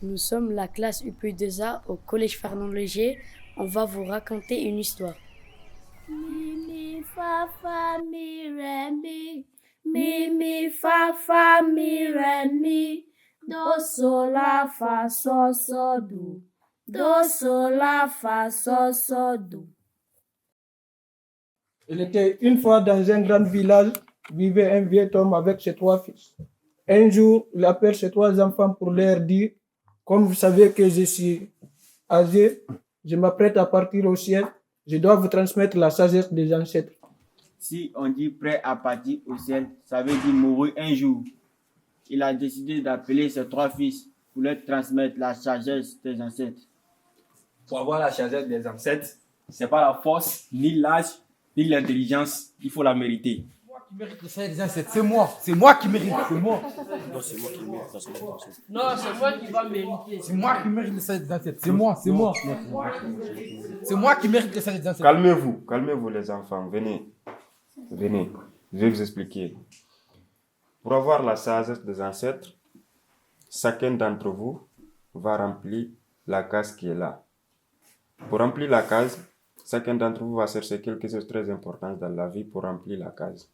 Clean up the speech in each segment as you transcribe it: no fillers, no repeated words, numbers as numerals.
Nous sommes la classe UP2A au collège Fernand Léger. On va vous raconter une histoire. Mi, mi, fa, fa, mi, ré, mi. Mi, mi, fa, fa, mi, ré, mi. Do, sol, la, fa, sol, sol, do. Do, sol, la, fa, sol, sol, do. Il était une fois dans un grand village, vivait un vieux homme avec ses 3 fils. Un jour, il appelle ses 3 enfants pour leur dire, comme vous savez que je suis âgé, je m'apprête à partir au ciel, je dois vous transmettre la sagesse des ancêtres. Si on dit prêt à partir au ciel, ça veut dire mourir un jour. Il a décidé d'appeler ses 3 fils pour leur transmettre la sagesse des ancêtres. Pour avoir la sagesse des ancêtres, c'est pas la force, ni l'âge, ni l'intelligence, il faut la mériter. Moi qui mérite la sagesse des ancêtres, c'est moi. C'est moi qui mérite, c'est moi. Non, c'est moi qui mérite la sagesse. Non, c'est moi qui va mériter. C'est moi qui mérite la sagesse des ancêtres, c'est moi, c'est moi. C'est moi qui mérite la sagesse des ancêtres. Calmez-vous les enfants, venez, je vais vous expliquer. Pour avoir la sagesse des ancêtres, chacun d'entre vous va remplir la case qui est là. Pour remplir la case, chacun d'entre vous va chercher quelque chose de très important dans la vie pour remplir la case.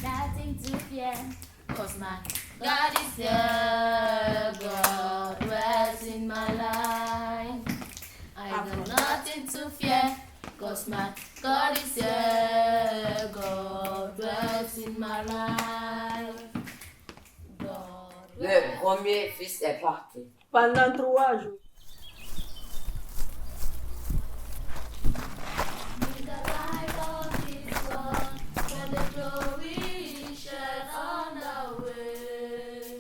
Nothing to fear, 'cause my God is here. God dwells in my life. I got nothing to fear, 'cause my God is here. God dwells in my life. Le premier fils est parti. Pendant 3 jours. In the light of His Son, when the glory shed on the way.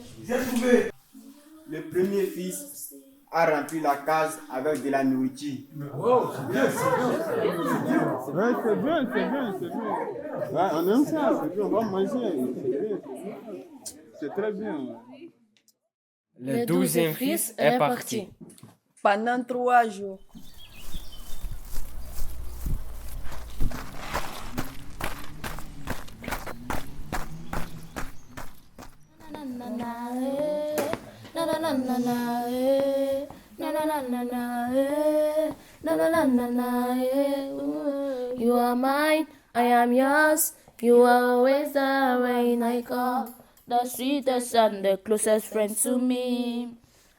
Le premier fils a rempli la case avec de la nourriture. Oh, c'est bien. Ouais, c'est bien. Ouais, on aime ça, c'est bien, on va manger. C'est très bien. Le 12e fils est parti. Pendant 3 jours. You are mine, I am yours. You are always there when I call. The sweetest and the closest friend to me.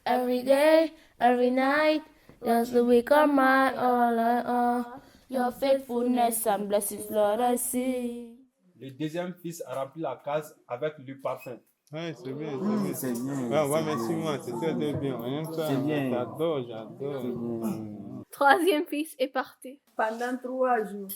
Every day, every night, just the week of my all. Your faithfulness and blessings, Lord, I see. Le deuxième fils a rempli la case avec du parfum. Ouais, c'est bien. Ouais, on va merci moi, c'est très bien. On aime ça. C'est bien. J'adore. Troisième fils est parti. Pendant 3 jours.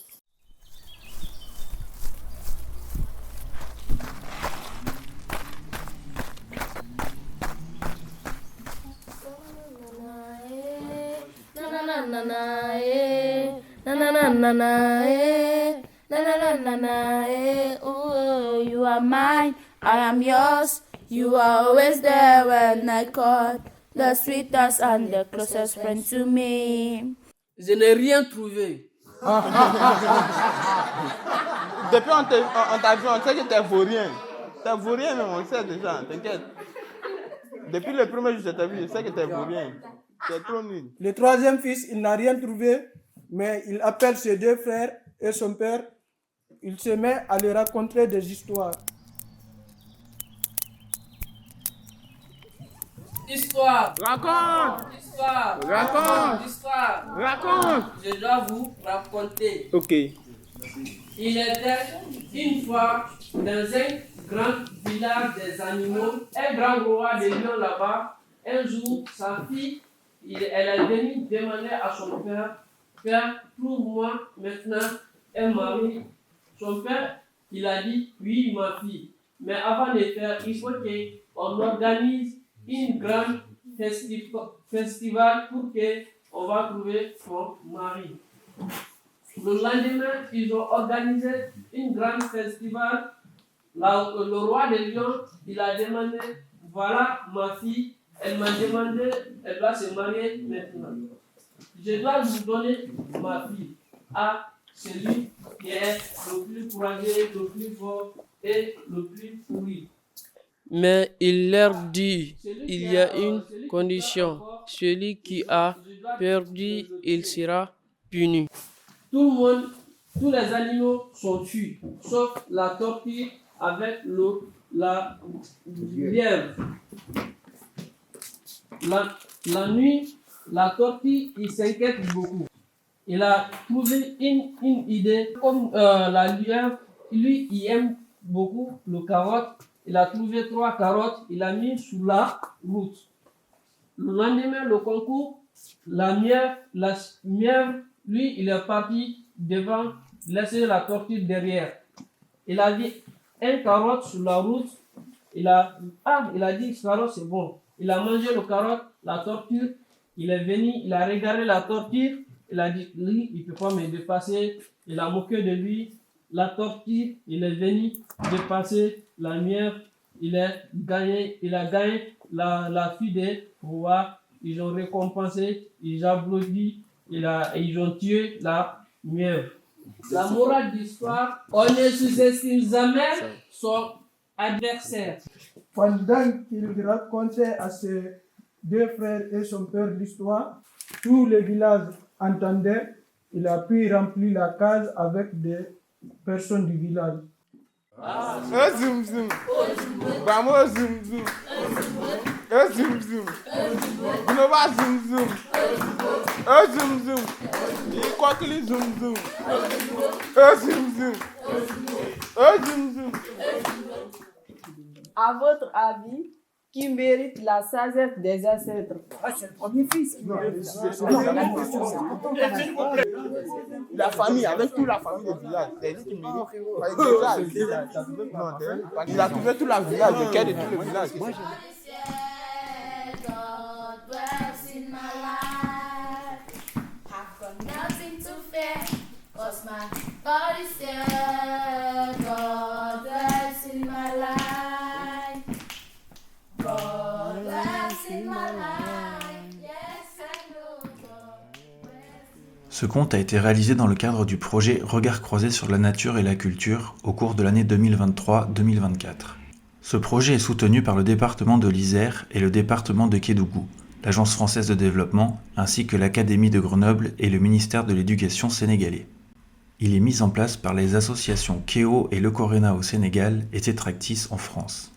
Ooh, you are mine, I am yours. You are always there when I call. The sweetest and the closest friend to me. Je n'ai rien trouvé. Depuis on t'a vu, on sait que t'es vaurien. T'es vaurien, mais on sait déjà, t'inquiète. Depuis le premier jour que je t'ai vu, je sais que t'es vaurien. C'est trop nul. Le troisième fils, il n'a rien trouvé, mais il appelle ses 2 frères et son père. Il se met à leur raconter des histoires. Histoire. Raconte! Histoire. Raconte! Histoire. Raconte! Je dois vous raconter. Ok. Il était une fois dans un grand village des animaux, un grand roi des lions là-bas. Un jour, sa fille, elle est venue demander à son père, Père, trouve-moi maintenant un mari. Son père, il a dit, oui, ma fille. Mais avant de faire, il faut qu'on organise une grande festival pour qu'on va trouver son mari. Le lendemain, ils ont organisé une grande festival. Le roi des lions, il a demandé, voilà ma fille, elle m'a demandé, elle va se marier maintenant. Je dois vous donner ma fille à celui qui est le plus courageux, le plus fort et le plus pourri. Mais il leur dit, il y a une condition, celui qui a perdu, il sera puni. Tout le monde, tous les animaux sont tués, sauf la tortue avec la lièvre. La nuit, la tortue, il s'inquiète beaucoup. Il a trouvé une idée, comme la lièvre, lui, il aime beaucoup le carotte. Il a trouvé 3 carottes, il a mis sur la route. Le lendemain, le concours, la mièvre, lui, il est parti devant, laisser la tortue derrière. Il a vu un carotte sur la route. Il a dit, ce carotte, c'est bon. Il a mangé le carotte, la tortue. Il est venu, il a regardé la tortue. Il a dit, lui, il ne peut pas me dépasser. Il a moqué de lui. La tortue, il est venu dépasser la mièvre. Il a gagné la fille des rois. Ils ont récompensé, ils ont applaudi, ils ont tué la mièvre. La morale de l'histoire, on ne sous-estime jamais son adversaire. Pendant qu'il racontait à ses 2 frères et son père l'histoire, tout le village entendait. Il a pu remplir la case avec des personnes du village. Zoom zoom. Vamos zoom zoom. Zoom zoom. No va zoom zoom. Zoom zoom. Il croit que les zoom zoom. Zoom zoom. Zoom zoom. À votre avis, qui mérite la sagesse des ancêtres? C'est le premier fils. La famille, avec toute la famille du village, c'est lui qui mérite. Il a trouvé tout le village, le cœur de tout le village. Ce conte a été réalisé dans le cadre du projet Regards croisés sur la nature et la culture au cours de l'année 2023-2024. Ce projet est soutenu par le département de l'Isère et le département de Kédougou, l'Agence française de développement, ainsi que l'Académie de Grenoble et le ministère de l'Éducation sénégalais. Il est mis en place par les associations Kéo et Le Corena au Sénégal et Tetractis en France.